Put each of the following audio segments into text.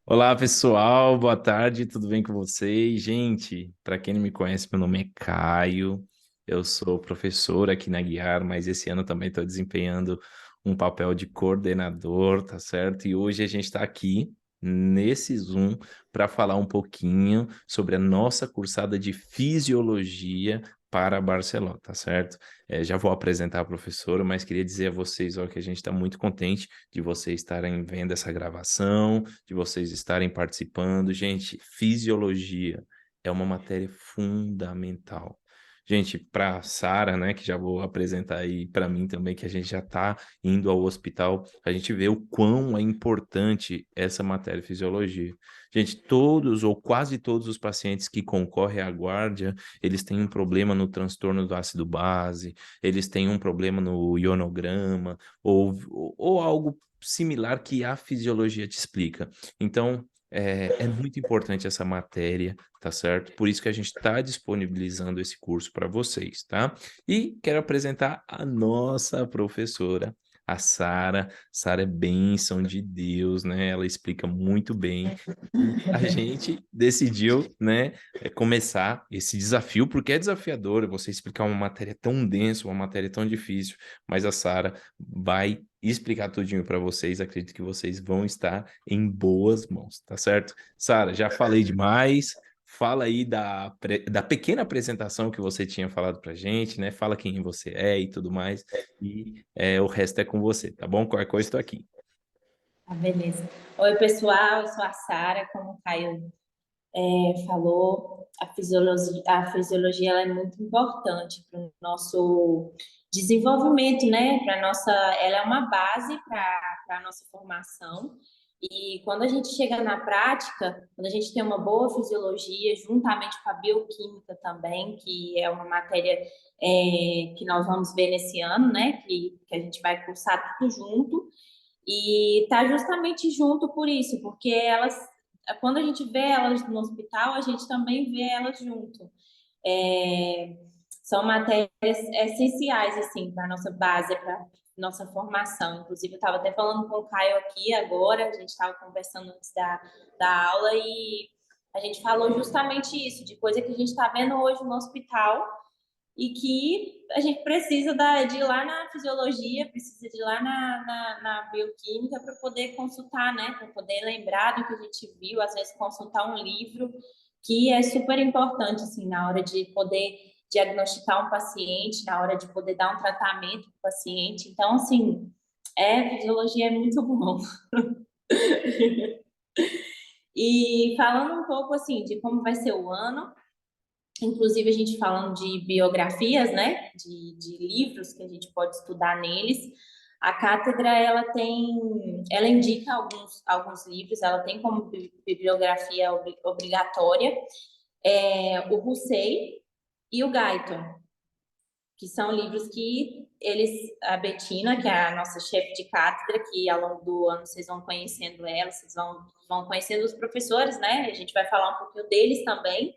Olá, pessoal, boa tarde, tudo bem com vocês? Gente, para quem não me conhece, meu nome é Caio, eu sou professor aqui na Guiar, mas esse ano também estou desempenhando um papel de coordenador, tá certo? E hoje a gente está aqui nesse Zoom para falar um pouquinho sobre a nossa cursada de fisiologia para Barcelona, tá certo? Já vou apresentar a professora, mas queria dizer a vocês, ó, que a gente está muito contente de vocês estarem vendo essa gravação, de vocês estarem participando. Gente, fisiologia é uma matéria fundamental. Gente, para Sara, né, que já vou apresentar aí para mim também, que a gente já está indo ao hospital, a gente vê o quão é importante essa matéria fisiologia. Gente, todos ou quase todos os pacientes que concorrem à guarda, eles têm um problema no transtorno do ácido base, eles têm um problema no ionograma, ou algo similar que a fisiologia te explica. Então, é muito importante essa matéria, tá certo? Por isso que a gente está disponibilizando esse curso para vocês, tá? E quero apresentar a nossa professora, a Sara. Sara é bênção de Deus, né? Ela explica muito bem. E a gente decidiu, né, começar esse desafio, porque é desafiador você explicar uma matéria tão densa, uma matéria tão difícil, mas a Sara vai explicar tudinho para vocês. Acredito que vocês vão estar em boas mãos, tá certo? Sara, já falei demais. Fala aí da pequena apresentação que você tinha falado pra gente, né? Fala quem você é e tudo mais. E o resto é com você, tá bom? Qualquer coisa, estou aqui. Ah, beleza. Oi, pessoal, eu sou a Sara, como o Caio falou, a fisiologia ela é muito importante para o nosso desenvolvimento, né? Ela é uma base para a nossa formação. E quando a gente chega na prática, quando a gente tem uma boa fisiologia, juntamente com a bioquímica também, que é uma matéria que nós vamos ver nesse ano, né? Que a gente vai cursar tudo junto. E tá justamente junto por isso, porque quando a gente vê elas no hospital, a gente também vê elas junto. É, São matérias essenciais, assim, para nossa base, para nossa formação. Inclusive, eu estava até falando com o Caio aqui agora, a gente estava conversando antes da aula e a gente falou justamente isso, de coisa que a gente está vendo hoje no hospital e que a gente precisa de ir lá na fisiologia, precisa de ir lá na bioquímica para poder consultar, né? Para poder lembrar do que a gente viu, às vezes consultar um livro, que é super importante, assim, na hora de poder diagnosticar um paciente, na hora de poder dar um tratamento para o paciente. Então, assim, fisiologia é muito bom. E falando um pouco, assim, de como vai ser o ano, inclusive a gente falando de biografias, né, de livros que a gente pode estudar neles. A cátedra ela indica alguns livros, ela tem como bibliografia obrigatória o Hussey e o Guyton, que são livros que a Betina, que é a nossa chefe de cátedra, que ao longo do ano vocês vão conhecendo ela, vocês vão conhecendo os professores, né? A gente vai falar um pouquinho deles também.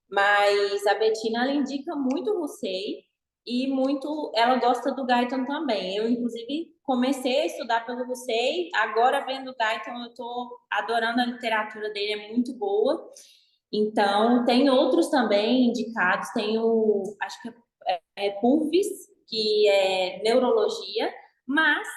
Mas a Betina, ela indica muito o Hussey e muito, ela gosta do Guyton também. Eu, inclusive, comecei a estudar pelo Hussey, agora vendo o Guyton, eu estou adorando a literatura dele, é muito boa. Então, tem outros também indicados, tem acho que é Purvis, que é neurologia, mas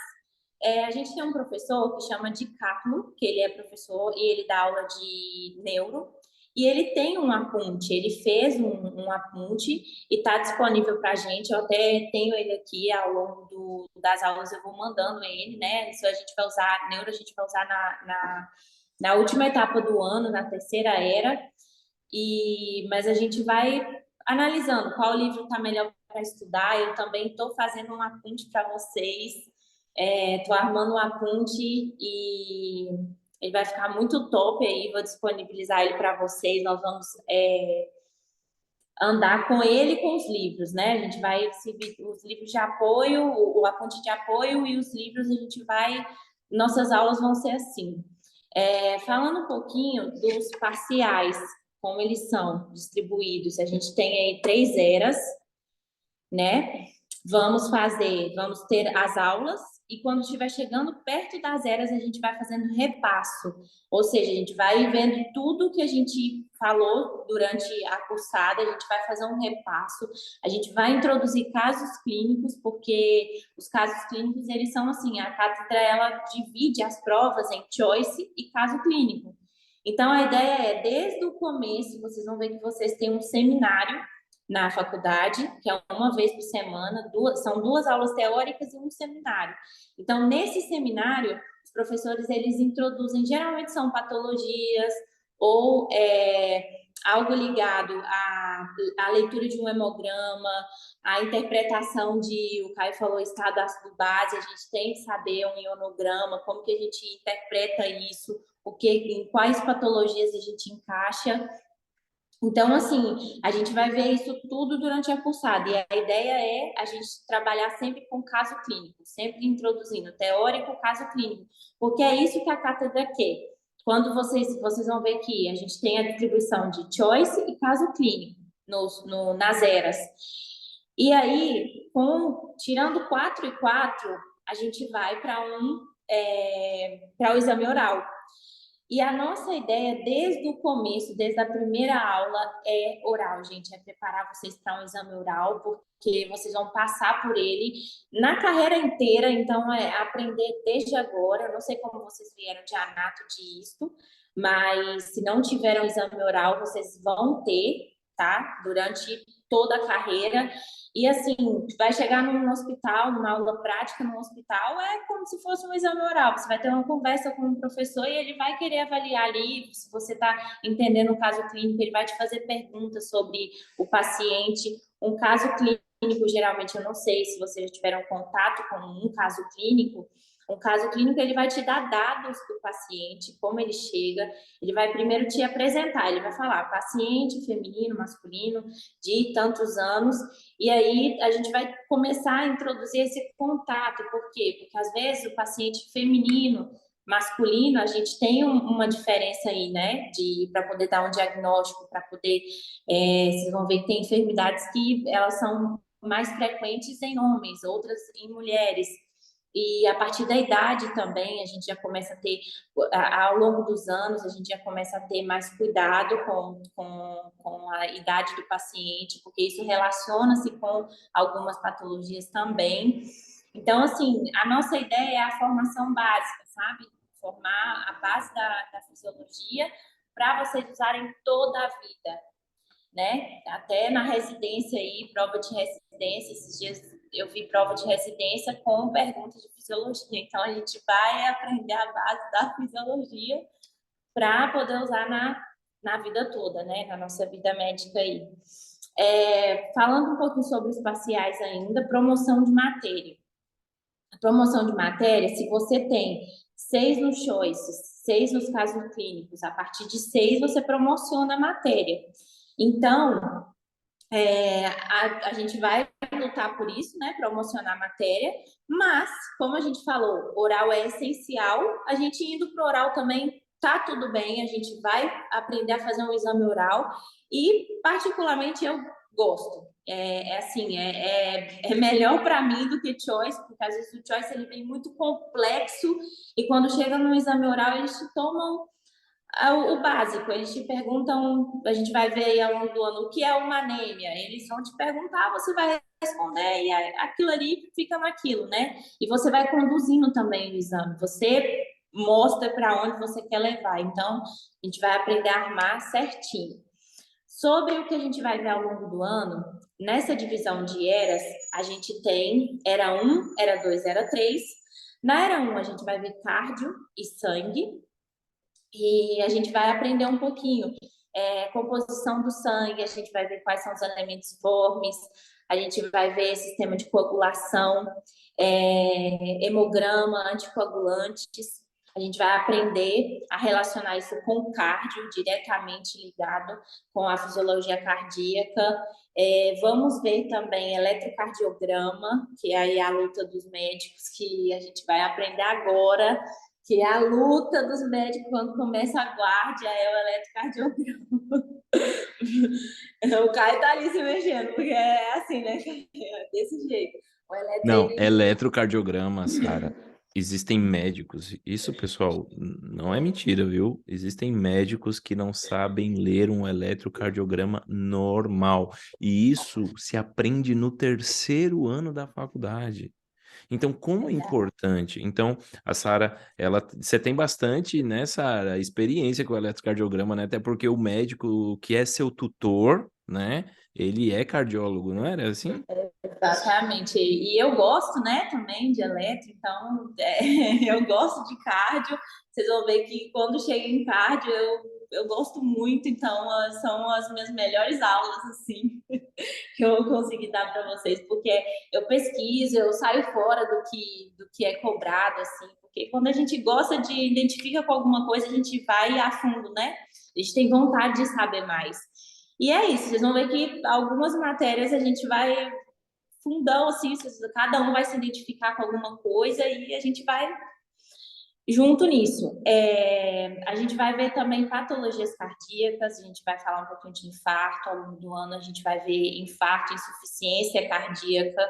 a gente tem um professor que chama de Carlo, que ele é professor e ele dá aula de neuro, e ele tem um apunte, ele fez um apunte e está disponível para a gente. Eu até tenho ele aqui ao longo das aulas, eu vou mandando ele, né? Isso a gente vai usar, neuro a gente vai usar na última etapa do ano, na terceira era, mas a gente vai analisando qual livro está melhor para estudar. Eu também estou fazendo um apunte para vocês, estou armando um apunte e ele vai ficar muito top aí. Vou disponibilizar ele para vocês. Nós vamos andar com ele e com os livros, né? A gente vai os livros de apoio, o aponte de apoio e os livros a gente vai. Nossas aulas vão ser assim. Falando um pouquinho dos parciais, como eles são distribuídos, a gente tem aí 3 eras, né? vamos ter as aulas e quando estiver chegando perto das eras, a gente vai fazendo repasso. Ou seja, a gente vai vendo tudo que a gente falou durante a cursada, a gente vai fazer um repasso, a gente vai introduzir casos clínicos, porque os casos clínicos, eles são assim, a cátedra, ela divide as provas em choice e caso clínico. Então, a ideia é, desde o começo, vocês vão ver que vocês têm um seminário na faculdade, que é uma vez por semana, são 2 aulas teóricas e um seminário. Então, nesse seminário, os professores, eles introduzem, geralmente são patologias ou algo ligado à leitura de um hemograma, à interpretação o Caio falou, estado ácido base, a gente tem que saber um ionograma, como que a gente interpreta isso, em quais patologias a gente encaixa. Então, assim, a gente vai ver isso tudo durante a cursada. E a ideia é a gente trabalhar sempre com caso clínico, sempre introduzindo teórico, caso clínico, porque é isso que a cátedra quer. Quando vocês vão ver que a gente tem a distribuição de choice e caso clínico nas eras. E aí, tirando 4 e 4, a gente vai para o exame oral. E a nossa ideia, desde o começo, desde a primeira aula, é oral, gente. É preparar vocês para um exame oral, porque vocês vão passar por ele na carreira inteira. Então, é aprender desde agora. Eu não sei como vocês vieram de anato disso, mas se não tiveram exame oral, vocês vão ter, tá? Durante toda a carreira. E assim, vai chegar num hospital, numa aula prática num hospital, é como se fosse um exame oral. Você vai ter uma conversa com o professor e ele vai querer avaliar ali, se você está entendendo o caso clínico, ele vai te fazer perguntas sobre o paciente. Um caso clínico, geralmente, eu não sei se vocês já tiveram contato com um caso clínico. Um caso clínico, ele vai te dar dados do paciente, como ele chega, ele vai primeiro te apresentar, ele vai falar paciente feminino, masculino, de tantos anos, e aí a gente vai começar a introduzir esse contato. Por quê? Porque às vezes o paciente feminino, masculino, a gente tem uma diferença aí, né? Para poder dar um diagnóstico, para poder. Vocês vão ver que tem enfermidades que elas são mais frequentes em homens, outras em mulheres. E a partir da idade também, a gente já começa a ter, ao longo dos anos, a gente já começa a ter mais cuidado com a idade do paciente, porque isso relaciona-se com algumas patologias também. Então, assim, a nossa ideia é a formação básica, sabe? Formar a base da fisiologia para vocês usarem toda a vida, né? Até na residência aí, prova de residência, esses dias eu vi prova de residência com perguntas de fisiologia. Então, a gente vai aprender a base da fisiologia para poder usar na vida toda, né? Na nossa vida médica aí. Falando um pouquinho sobre os parciais ainda, promoção de matéria. A promoção de matéria, se você tem 6 nos choices, 6 nos casos clínicos, a partir de 6 você promociona a matéria. Então, a gente vai lutar por isso, né? Promocionar a matéria, mas, como a gente falou, oral é essencial, a gente indo para o oral também tá tudo bem, a gente vai aprender a fazer um exame oral e, particularmente, eu gosto. É melhor para mim do que choice, porque às vezes o choice ele vem muito complexo e quando chega no exame oral eles te tomam o básico. Eles te perguntam, a gente vai ver aí ao longo do ano o que é uma anêmia. Eles vão te perguntar, você vai responder e aquilo ali fica naquilo, né? E você vai conduzindo também o exame. Você mostra para onde você quer levar. Então, a gente vai aprender a armar certinho. Sobre o que a gente vai ver ao longo do ano, nessa divisão de eras, a gente tem era 1, era 2, era 3. Na era 1, a gente vai ver cardio e sangue. E a gente vai aprender um pouquinho composição do sangue, a gente vai ver quais são os elementos formes, a gente vai ver sistema de coagulação, hemograma, anticoagulantes. A gente vai aprender a relacionar isso com o cardio, diretamente ligado com a fisiologia cardíaca. Vamos ver também eletrocardiograma, que é aí a luta dos médicos, que a gente vai aprender agora. que é a luta dos médicos quando começa a guarda, é o eletrocardiograma. O Caio tá ali se mexendo, porque é assim, né? É desse jeito. O eletro, Não, ele... eletrocardiograma, Sara. Existem médicos, isso, pessoal, não é mentira, viu? Existem médicos que não sabem ler um eletrocardiograma normal. E isso se aprende no terceiro ano da faculdade. Então, como é importante? Então, a Sara, você tem bastante, né, Sara, experiência com o eletrocardiograma, né? Até porque o médico que é seu tutor, né, ele é cardiólogo, não era assim? Exatamente. E eu gosto, né, também de eletro, então eu gosto de cardio. Vocês vão ver que quando chega em cardio eu gosto muito, então são as minhas melhores aulas, assim, que eu consegui dar para vocês, porque eu pesquiso, eu saio fora do que é cobrado, assim, porque quando a gente gosta de identifica com alguma coisa, a gente vai a fundo, né? A gente tem vontade de saber mais. E é isso, vocês vão ver que algumas matérias a gente vai fundão, assim, cada um vai se identificar com alguma coisa e a gente vai junto nisso. A gente vai ver também patologias cardíacas, a gente vai falar um pouquinho de infarto ao longo do ano, a gente vai ver infarto, insuficiência cardíaca,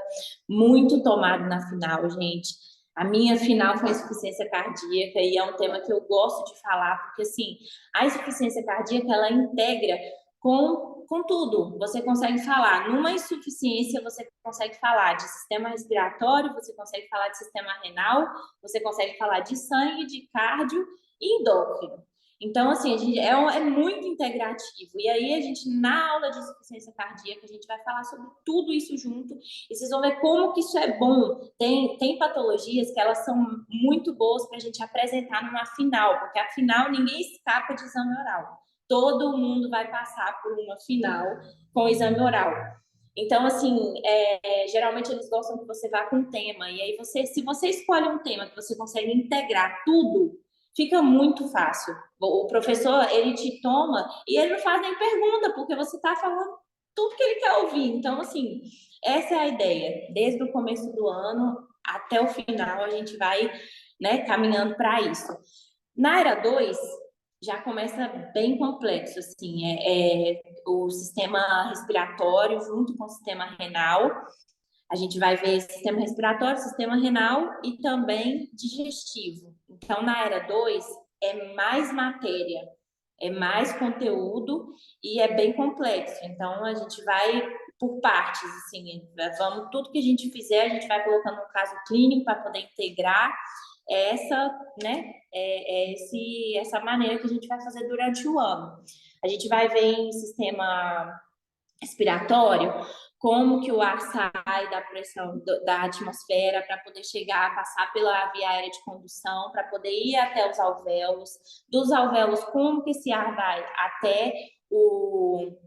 muito tomado na final, gente. A minha final foi insuficiência cardíaca e é um tema que eu gosto de falar, porque assim, a insuficiência cardíaca ela integra com tudo. Você consegue falar, numa insuficiência, você consegue falar de sistema respiratório, você consegue falar de sistema renal, você consegue falar de sangue, de cardio e endócrino. Então, assim, é muito integrativo. E aí, a gente, na aula de insuficiência cardíaca, a gente vai falar sobre tudo isso junto. E vocês vão ver como que isso é bom. Tem patologias que elas são muito boas para a gente apresentar numa final, porque a final ninguém escapa de exame oral. Todo mundo vai passar por uma final com exame oral. Então, assim, geralmente eles gostam que você vá com um tema. E aí, se você escolhe um tema que você consegue integrar tudo, fica muito fácil. O professor, ele te toma e ele não faz nem pergunta, porque você está falando tudo que ele quer ouvir. Então, assim, essa é a ideia. Desde o começo do ano até o final, a gente vai, né, caminhando para isso. Na era 2 já começa bem complexo, assim, o sistema respiratório junto com o sistema renal. A gente vai ver sistema respiratório, sistema renal e também digestivo. Então, na era 2 é mais matéria, é mais conteúdo e é bem complexo. Então, a gente vai por partes, assim, vamos, tudo que a gente fizer, a gente vai colocando um caso clínico para poder integrar essa, né, essa maneira que a gente vai fazer durante o ano. A gente vai ver em sistema respiratório como que o ar sai da pressão da atmosfera para poder chegar, passar pela via aérea de condução, para poder ir até os alvéolos, dos alvéolos como que esse ar vai até o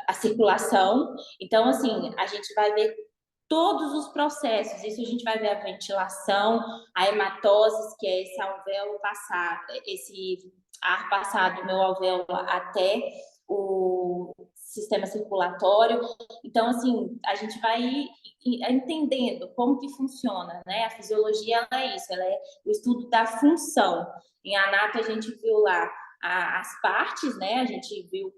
a circulação. Então, assim, a gente vai ver todos os processos. Isso a gente vai ver a ventilação, a hematose, que é esse alvéolo passar, esse ar passar do meu alvéolo até o sistema circulatório. Então, assim, a gente vai entendendo como que funciona, né? A fisiologia, ela é isso, ela é o estudo da função. Em Anato, a gente viu lá as partes, né? A gente viu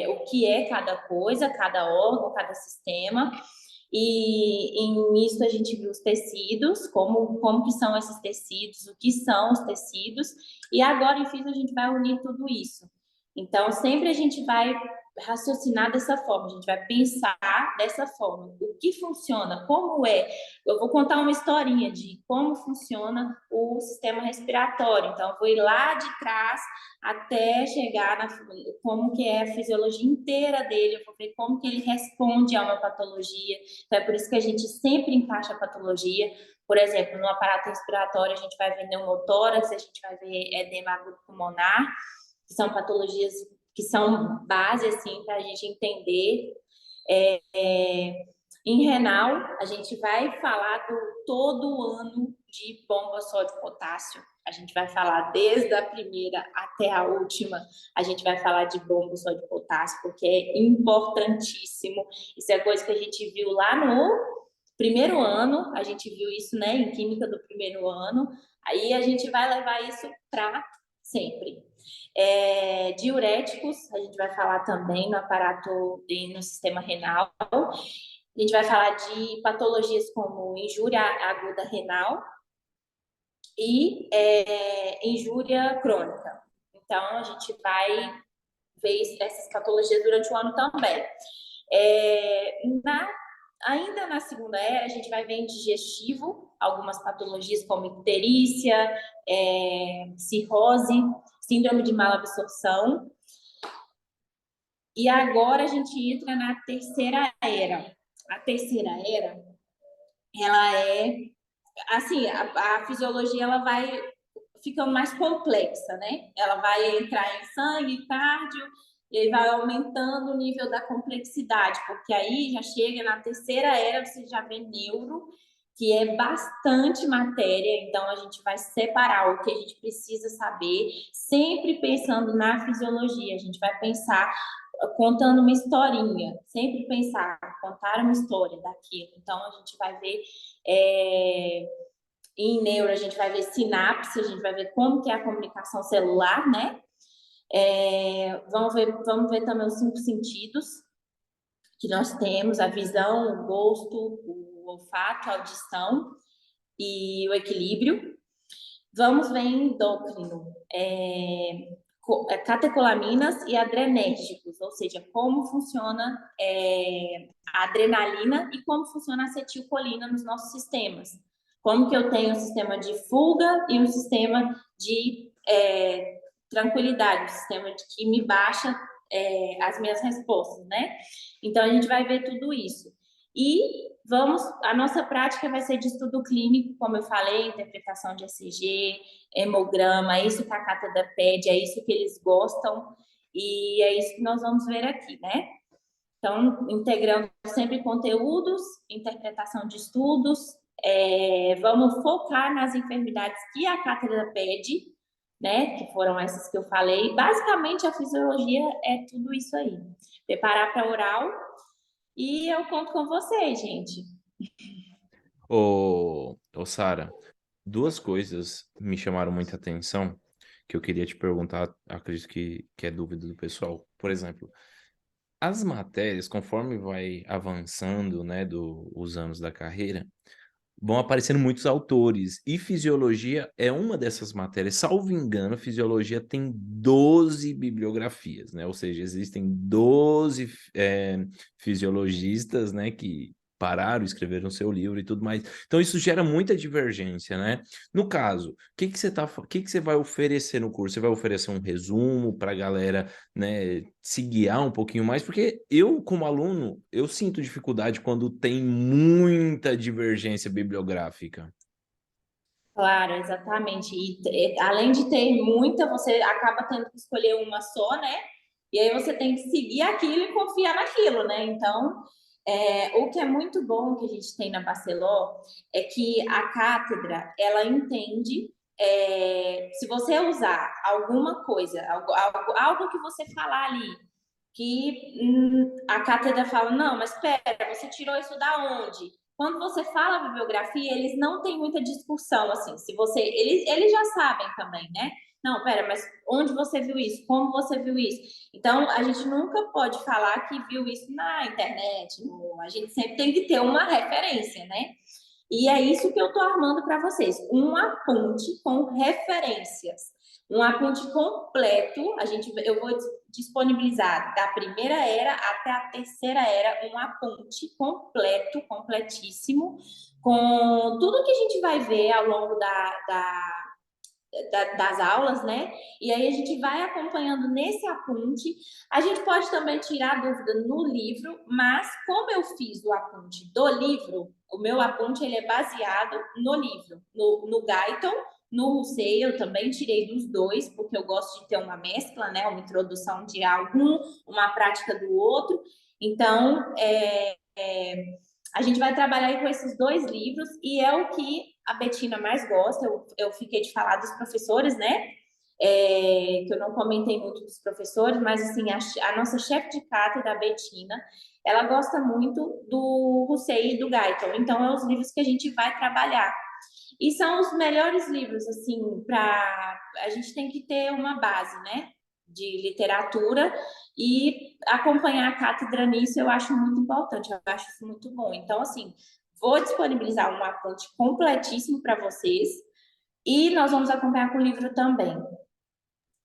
o que é cada coisa, cada órgão, cada sistema. E em misto a gente viu os tecidos, como que são esses tecidos, o que são os tecidos, e agora em física a gente vai unir tudo isso. Então, sempre a gente vai raciocinar dessa forma, a gente vai pensar dessa forma, o que funciona, como é. Eu vou contar uma historinha de como funciona o sistema respiratório. Então, eu vou ir lá de trás até chegar na como que é a fisiologia inteira dele, eu vou ver como que ele responde a uma patologia. Então, é por isso que a gente sempre encaixa a patologia. Por exemplo, no aparato respiratório, a gente vai ver pneumotórax, a gente vai ver edema agudo pulmonar, que são patologias que são base, assim, para a gente entender. Em renal, a gente vai falar do todo ano de bomba sódio potássio. A gente vai falar desde a primeira até a última. A gente vai falar de bomba sódio potássio, porque é importantíssimo. Isso é coisa que a gente viu lá primeiro ano, a gente viu isso, né, em química do primeiro ano, aí a gente vai levar isso para sempre. Diuréticos, a gente vai falar também no aparato e no sistema renal. A gente vai falar de patologias como injúria aguda renal e injúria crônica. Então, a gente vai ver essas patologias durante o ano também. Ainda na segunda era, a gente vai ver em digestivo algumas patologias como icterícia, cirrose, síndrome de malabsorção. E agora a gente entra na terceira era. A terceira era, ela assim, a fisiologia ela vai ficando mais complexa, né? Ela vai entrar em sangue, cardio, e aí vai aumentando o nível da complexidade, porque aí já chega na terceira era, você já vê neuro, que é bastante matéria, então a gente vai separar o que a gente precisa saber, sempre pensando na fisiologia, a gente vai pensar contando uma historinha, sempre pensar, contar uma história daquilo. Então a gente vai ver em neuro, a gente vai ver sinapse, a gente vai ver como que é a comunicação celular, né? Vamos ver também os cinco sentidos que nós temos, a visão, o gosto, o olfato, a audição e o equilíbrio. Vamos ver endócrino, catecolaminas e adrenérgicos, ou seja, como funciona a adrenalina e como funciona a acetilcolina nos nossos sistemas. Como que eu tenho um sistema de fuga e um sistema de tranquilidade, um sistema que me baixa as minhas respostas, né? Então, a gente vai ver tudo isso. E a nossa prática vai ser de estudo clínico, como eu falei, interpretação de ECG, hemograma, é isso que a cátedra pede, é isso que eles gostam, e é isso que nós vamos ver aqui, né? Então, integrando sempre conteúdos, interpretação de estudos, vamos focar nas enfermidades que a cátedra pede, né? Que foram essas que eu falei. Basicamente, a fisiologia é tudo isso aí. Preparar para oral e eu conto com vocês, gente. Ô Sara, duas coisas me chamaram muita atenção que eu queria te perguntar, acredito que é dúvida do pessoal. Por exemplo, as matérias, conforme vai avançando, né, os anos da carreira, vão aparecendo muitos autores, e fisiologia é uma dessas matérias. Salvo engano, fisiologia tem 12 bibliografias, né? Ou seja, existem 12 fisiologistas, né, que pararam, escreveram seu livro e tudo mais. Então isso gera muita divergência, né? No caso, o que que você vai oferecer no curso? Você vai oferecer um resumo para a galera, né, se guiar um pouquinho mais? Porque eu, como aluno, eu sinto dificuldade quando tem muita divergência bibliográfica. Claro, exatamente. E além de ter muita, você acaba tendo que escolher uma só, né? E aí você tem que seguir aquilo e confiar naquilo, né? Então, o que é muito bom que a gente tem na Barceló é que a cátedra, ela entende, se você usar alguma coisa, algo que você falar ali, que a cátedra fala, não, mas espera, você tirou isso da onde? Quando você fala a bibliografia, eles não têm muita discussão, assim, se você, eles já sabem também, né? Não, pera, mas onde você viu isso? Como você viu isso? Então, a gente nunca pode falar que viu isso na internet, a gente sempre tem que ter uma referência, né? E é isso que eu estou armando para vocês, um aponte com referências. Um aponte completo, eu vou disponibilizar da primeira era até a terceira era, um aponte completo, completíssimo, com tudo que a gente vai ver ao longo das aulas, né? E aí a gente vai acompanhando nesse aponte. A gente pode também tirar dúvida no livro, mas como eu fiz o aponte do livro, o meu aponte ele é baseado no livro, no Guyton, no Russell, eu também tirei dos dois, porque eu gosto de ter uma mescla, né? Uma introdução de algum, uma prática do outro. Então, a gente vai trabalhar com esses dois livros e é o que a Betina mais gosta. Eu fiquei de falar dos professores, né? que eu não comentei muito dos professores, mas assim, a nossa chefe de cátedra, a Betina, ela gosta muito do Husserl e do Guyton, então é os livros que a gente vai trabalhar. E são os melhores livros, assim, para a gente tem que ter uma base, né, de literatura e acompanhar a cátedra nisso eu acho muito importante, eu acho isso muito bom. Então, assim, vou disponibilizar um aponte completíssimo para vocês e nós vamos acompanhar com o livro também.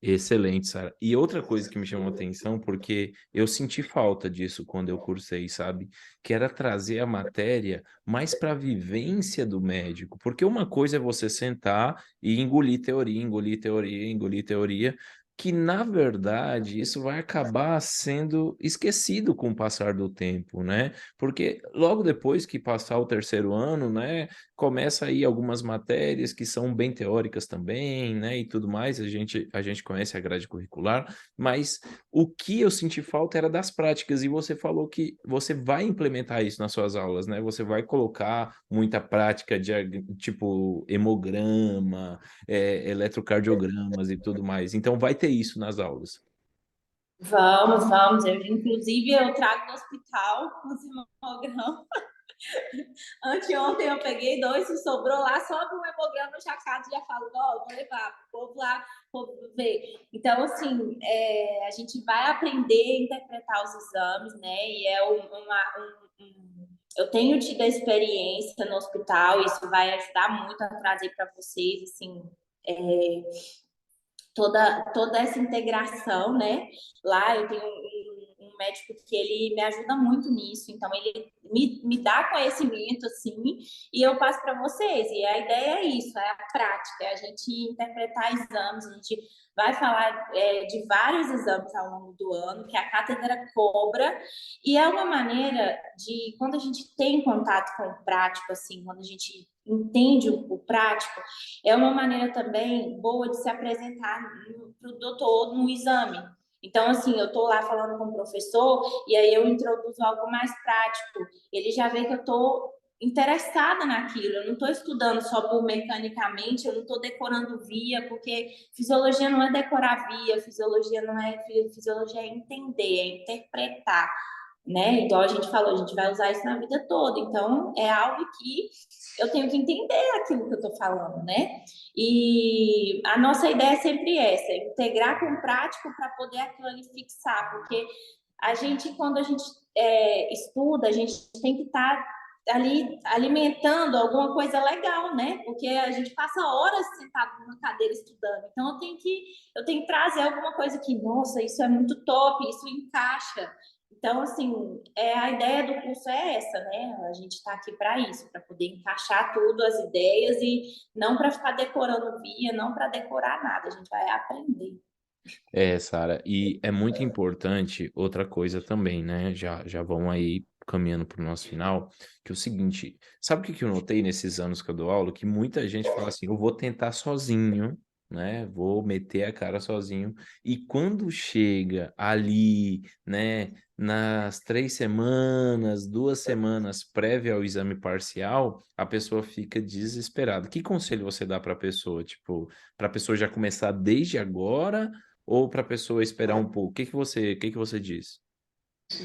Excelente, Sara. E outra coisa que me chamou a atenção, porque eu senti falta disso quando eu cursei, sabe? Que era trazer a matéria mais para a vivência do médico. Porque uma coisa é você sentar e engolir teoria, engolir teoria, engolir teoria, que na verdade isso vai acabar sendo esquecido com o passar do tempo, né? Porque logo depois que passar o terceiro ano, né? Começa aí algumas matérias que são bem teóricas também, né, e tudo mais, a gente conhece a grade curricular, mas o que eu senti falta era das práticas, e você falou que você vai implementar isso nas suas aulas, né, você vai colocar muita prática de, tipo, hemograma, eletrocardiogramas e tudo mais, então vai ter isso nas aulas. Vamos, vamos. Inclusive, eu trago do hospital os hemogramas. Anteontem eu peguei dois e sobrou lá só com o hemograma chacado. Já falo, ó, vou levar o povo lá, o povo ver. Então, assim, a gente vai aprender a interpretar os exames, né? E é eu tenho tido a experiência no hospital, isso vai ajudar muito a trazer para vocês, assim, é, toda essa integração, né? Lá eu tenho um médico que ele me ajuda muito nisso, então ele me dá conhecimento, assim, e eu passo para vocês. E a ideia é isso, é a prática, é a gente interpretar exames, a gente vai falar de vários exames ao longo do ano, que a cátedra cobra, e é uma maneira de, quando a gente tem contato com o prático, assim, quando a gente entende o prático, é uma maneira também boa de se apresentar para o doutor no exame. Então, assim, eu estou lá falando com o professor e aí eu introduzo algo mais prático. Ele já vê que eu estou interessada naquilo, eu não estou estudando só por mecanicamente, eu não estou decorando via, porque fisiologia não é decorar via, fisiologia não é fisiologia é entender, é interpretar, né? Igual a gente falou, a gente vai usar isso na vida toda. Então, é algo que eu tenho que entender aquilo que eu estou falando, né? E a nossa ideia é sempre essa, integrar com o prático para poder aquilo ali fixar, porque a gente, quando a gente estuda, a gente tem que estar ali alimentando alguma coisa legal, né? Porque a gente passa horas sentado numa cadeira estudando. Então eu tenho que trazer alguma coisa que, nossa, isso é muito top, isso encaixa. Então, assim, a ideia do curso é essa, né? A gente está aqui para isso, para poder encaixar tudo, as ideias, e não para ficar decorando via, não para decorar nada, a gente vai aprender. É, Sara, e é muito importante outra coisa também, né? Já vão aí caminhando para o nosso final, que é o seguinte: sabe o que que eu notei nesses anos que eu dou aula? Que muita gente fala assim, eu vou tentar sozinho, né? Vou meter a cara sozinho. E quando chega ali, né, nas 3 semanas, 2 semanas prévia ao exame parcial, a pessoa fica desesperada. Que conselho você dá para a pessoa? Tipo, para a pessoa já começar desde agora? Ou para a pessoa esperar um pouco? O que que você diz?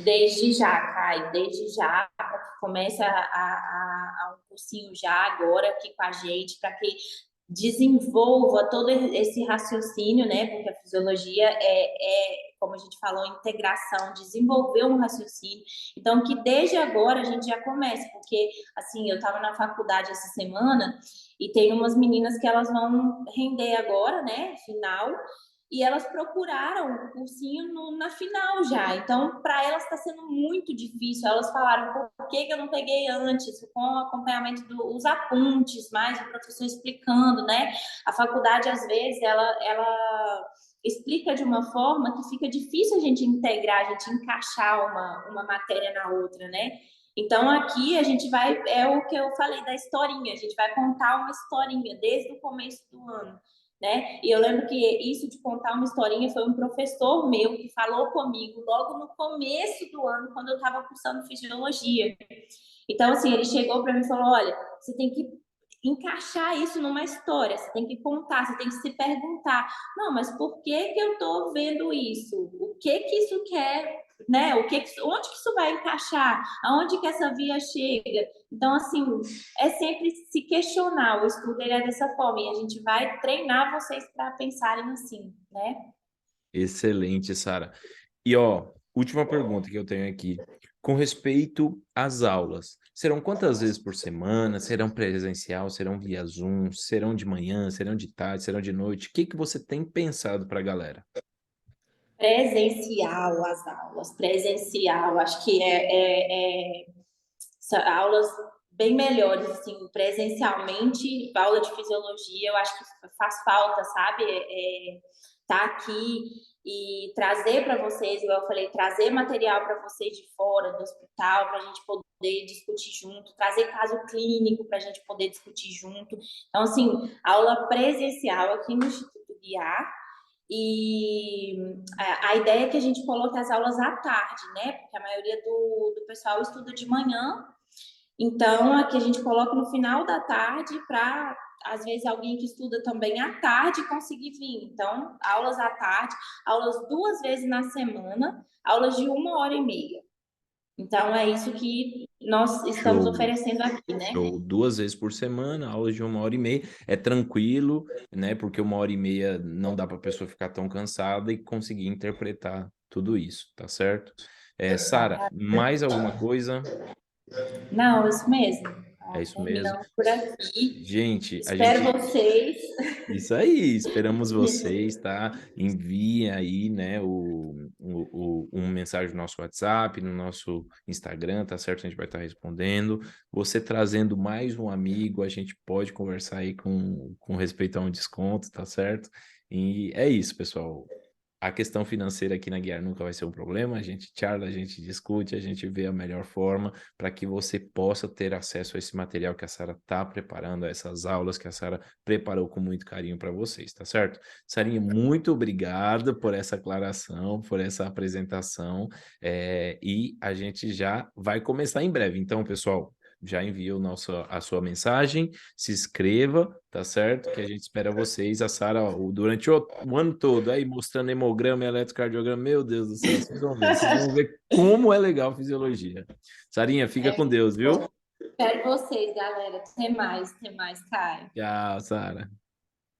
Desde já, Kai, desde já, para que comece a um cursinho já agora aqui com a gente, para que desenvolva todo esse raciocínio, né? Porque a fisiologia como a gente falou, integração, desenvolver um raciocínio. Então, que desde agora a gente já comece, porque, assim, eu estava na faculdade essa semana e tem umas meninas que elas vão render agora, né? Final. E elas procuraram o cursinho na final já. Então, para elas está sendo muito difícil. Elas falaram, por que eu não peguei antes? Com o acompanhamento dos apuntes, mais o professor explicando, né? A faculdade, às vezes, ela explica de uma forma que fica difícil a gente integrar, a gente encaixar uma matéria na outra, né? Então, aqui a gente vai, é o que eu falei da historinha, a gente vai contar uma historinha desde o começo do ano, né? E eu lembro que isso de contar uma historinha foi um professor meu que falou comigo logo no começo do ano, quando eu estava cursando fisiologia. Então, assim, ele chegou para mim e falou: olha, você tem que encaixar isso numa história, você tem que contar, você tem que se perguntar, não, mas por que que eu estou vendo isso? O que que isso quer, né? Onde que isso vai encaixar? Aonde que essa via chega? Então, assim, é sempre se questionar. O estudo ele é dessa forma e a gente vai treinar vocês para pensarem assim, né? Excelente, Sara. E ó, última pergunta que eu tenho aqui. Com respeito às aulas, serão quantas vezes por semana? Serão presencial? Serão via Zoom? Serão de manhã? Serão de tarde? Serão de noite? O que que você tem pensado para a galera? Presencial as aulas, presencial, acho que aulas bem melhores, assim, presencialmente, aula de fisiologia, eu acho que faz falta, sabe? Tá aqui e trazer para vocês, igual eu falei, trazer material para vocês de fora do hospital, para a gente poder discutir junto, trazer caso clínico para a gente poder discutir junto. Então, assim, aula presencial aqui no Instituto Guiar. E a ideia é que a gente coloque as aulas à tarde, né? Porque a maioria do pessoal estuda de manhã, então, aqui a gente coloca no final da tarde para, às vezes, alguém que estuda também à tarde conseguir vir. Então, aulas à tarde, aulas 2 vezes na semana, aulas de 1 hora e meia. Então, é isso que nós estamos Show. oferecendo aqui, né? Show. 2 vezes por semana, aulas de 1 hora e meia. É tranquilo, né? Porque 1 hora e meia não dá para a pessoa ficar tão cansada e conseguir interpretar tudo isso, tá certo? Sara, mais alguma coisa? Não, isso mesmo. É isso mesmo. Terminamos por aqui. Gente, a Espero gente vocês. isso aí, esperamos vocês, tá? Enviem aí, né, um mensagem no nosso WhatsApp, no nosso Instagram, tá certo? A gente vai estar respondendo. Você trazendo mais um amigo, a gente pode conversar aí com respeito a um desconto, tá certo? E é isso, pessoal. A questão financeira aqui na Guiar nunca vai ser um problema. A gente charla, a gente discute, a gente vê a melhor forma para que você possa ter acesso a esse material que a Sara está preparando, a essas aulas que a Sara preparou com muito carinho para vocês, tá certo? Sarinha, muito obrigado por essa aclaração, por essa apresentação, e a gente já vai começar em breve. Então, pessoal, já enviou a sua mensagem, se inscreva, tá certo? Que a gente espera vocês, a Sara, durante o ano todo, aí mostrando hemograma e eletrocardiograma, meu Deus do céu, vocês vão ver como é legal a fisiologia. Sarinha, fica com Deus, viu? Espero vocês, galera. Até mais, Caio. Tchau, Sara.